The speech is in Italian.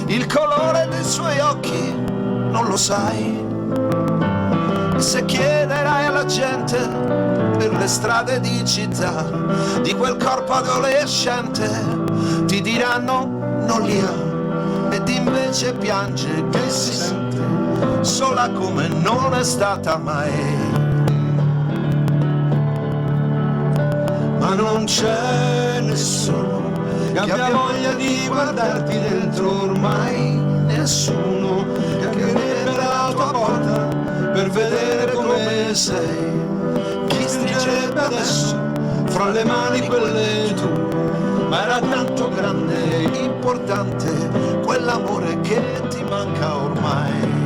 il colore dei suoi occhi non lo sai. E se chiederai alla gente per le strade di città di quel corpo adolescente, ti diranno non li ha, ed invece piange che si sente sola come non è stata mai. Ma non c'è nessuno che abbia voglia di guardarti dentro ormai, nessuno che arriverebbe alla tua porta per vedere come sei. Chi stringerebbe adesso fra le mani quelle tue, ma era tanto grande e importante quell'amore che ti manca ormai.